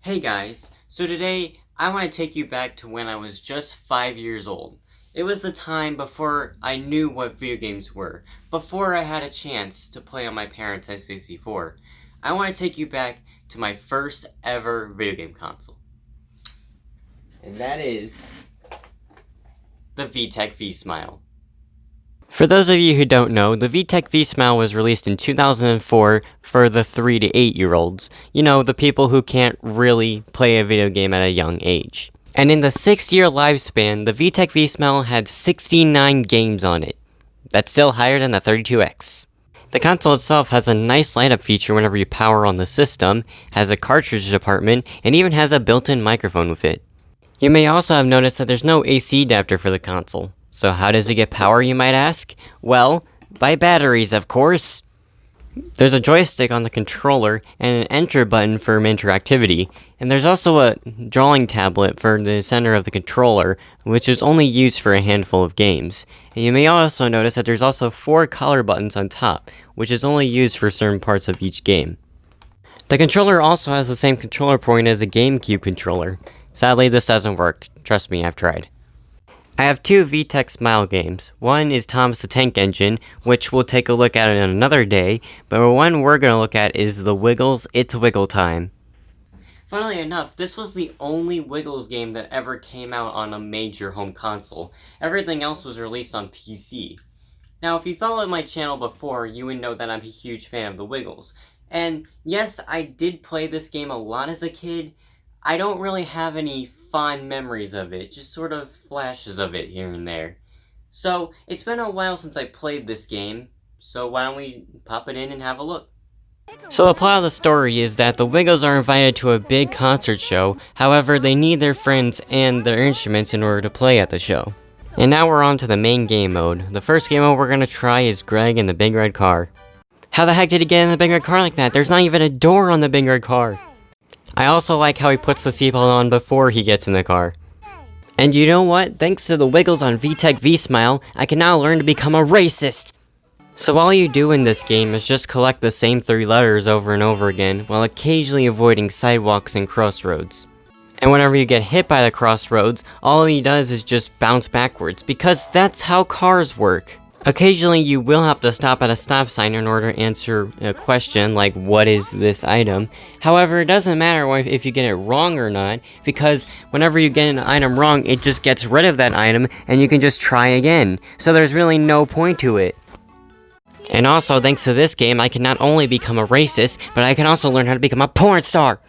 Hey guys, so today I want to take you back to when I was just 5 years old. It was the time before I knew what video games were, before I had a chance to play on my parents' N64. I want to take you back to my first ever video game console. And that is the VTech V-Smile. For those of you who don't know, the VTech V-Smile was released in 2004 for the 3 to 8-year-olds. You know, the people who can't really play a video game at a young age. And in the 6-year lifespan, the VTech V-Smile had 69 games on it. That's still higher than the 32X. The console itself has a nice light-up feature whenever you power on the system, has a cartridge department, and even has a built-in microphone with it. You may also have noticed that there's no AC adapter for the console. So how does it get power, you might ask? Well, by batteries, of course. There's a joystick on the controller and an enter button for interactivity, and there's also a drawing tablet for the center of the controller, which is only used for a handful of games. And you may also notice that there's also 4 color buttons on top, which is only used for certain parts of each game. The controller also has the same controller point as a GameCube controller. Sadly, this doesn't work. Trust me, I've tried. I have 2 VTech Smile games. One is Thomas the Tank Engine, which we'll take a look at in another day, but the one we're going to look at is the Wiggles It's Wiggle Time. Funnily enough, this was the only Wiggles game that ever came out on a major home console. Everything else was released on PC. Now, if you followed my channel before, you would know that I'm a huge fan of the Wiggles. And yes, I did play this game a lot as a kid. I don't really have any fond memories of it, just sort of flashes of it here and there. So, it's been a while since I played this game, so why don't we pop it in and have a look. So the plot of the story is that the Wiggles are invited to a big concert show, however they need their friends and their instruments in order to play at the show. And now we're on to the main game mode. The first game mode we're gonna try is Greg in the big red car. How the heck did he get in the big red car like that? There's not even a door on the big red car. I also like how he puts the seatbelt on before he gets in the car. And you know what? Thanks to the Wiggles on VTech V-Smile, I can now learn to become a racist! So all you do in this game is just collect the same 3 letters over and over again, while occasionally avoiding sidewalks and crossroads. And whenever you get hit by the crossroads, all he does is just bounce backwards, because that's how cars work. Occasionally you will have to stop at a stop sign in order to answer a question like, what is this item? However, it doesn't matter if you get it wrong or not, because whenever you get an item wrong, it just gets rid of that item and you can just try again. So there's really no point to it. And also, thanks to this game, I can not only become a racist, but I can also learn how to become a porn star!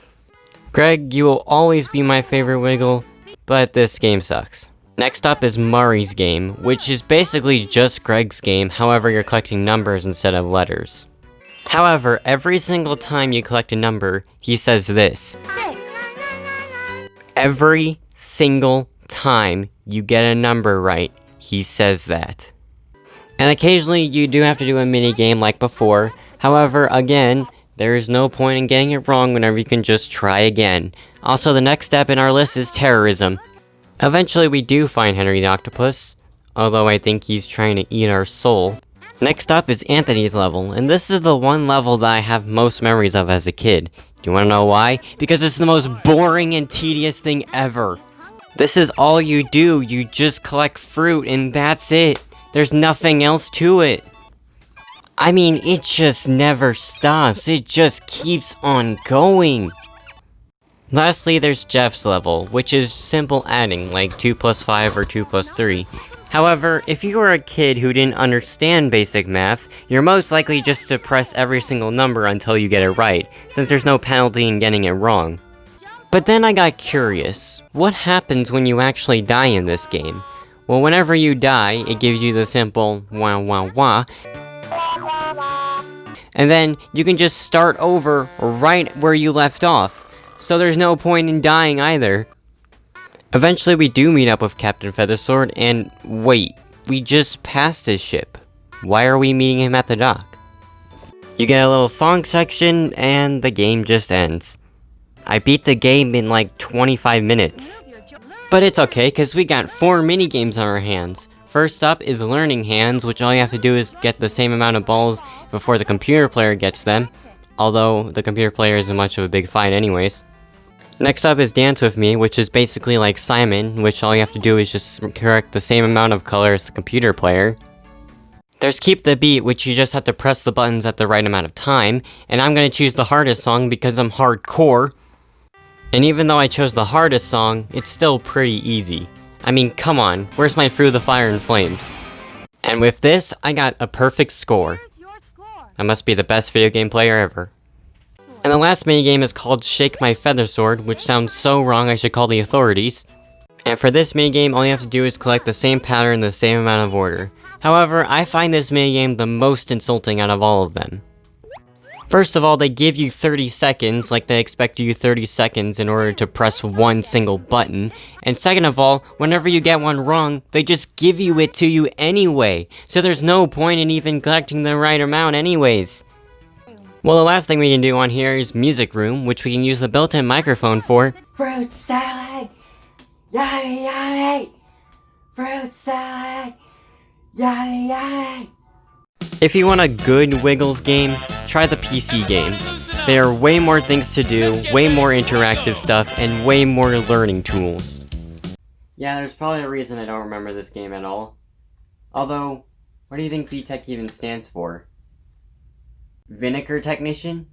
Greg, you will always be my favorite Wiggle, but this game sucks. Next up is Murray's game, which is basically just Greg's game, however you're collecting numbers instead of letters. However, every single time you collect a number, he says this. Every single time you get a number right, he says that. And occasionally you do have to do a mini game like before, however, again, there is no point in getting it wrong whenever you can just try again. Also, the next step in our list is terrorism. Eventually we do find Henry the Octopus, although I think he's trying to eat our soul. Next up is Anthony's level, and this is the one level that I have most memories of as a kid. Do you wanna know why? Because it's the most boring and tedious thing ever. This is all you do, you just collect fruit and that's it. There's nothing else to it. I mean, it just never stops, it just keeps on going. Lastly, there's Jeff's level, which is simple adding, like 2 plus 5 or 2 plus 3. However, if you were a kid who didn't understand basic math, you're most likely just to press every single number until you get it right, since there's no penalty in getting it wrong. But then I got curious, what happens when you actually die in this game? Well, whenever you die, it gives you the simple wah wah wah, and then you can just start over right where you left off. So there's no point in dying either. Eventually we do meet up with Captain Feathersword, and wait, we just passed his ship. Why are we meeting him at the dock? You get a little song section, and the game just ends. I beat the game in like 25 minutes. But it's okay, cause we got 4 mini games on our hands. First up is Learning Hands, which all you have to do is get the same amount of balls before the computer player gets them. Although the computer player isn't much of a big fight anyways. Next up is Dance With Me, which is basically like Simon, which all you have to do is just correct the same amount of color as the computer player. There's Keep the Beat, which you just have to press the buttons at the right amount of time, and I'm gonna choose the hardest song because I'm hardcore. And even though I chose the hardest song, it's still pretty easy. I mean, come on, where's my Through the Fire and Flames? And with this, I got a perfect score. I must be the best video game player ever. And the last minigame is called Shake My Feather Sword, which sounds so wrong I should call the authorities. And for this minigame, all you have to do is collect the same pattern in the same amount of order. However, I find this minigame the most insulting out of all of them. First of all, they give you 30 seconds, like they expect you 30 seconds in order to press one single button. And second of all, whenever you get one wrong, they just give you it to you anyway. So there's no point in even collecting the right amount anyways. Well, the last thing we can do on here is Music Room, which we can use the built-in microphone for. Fruit salad! Yummy, yummy! Fruit salad! Yummy, yummy! If you want a good Wiggles game, try the PC games. There are way more things to do, way more interactive stuff, and way more learning tools. Yeah, there's probably a reason I don't remember this game at all. Although, what do you think VTech even stands for? Vinegar Technician?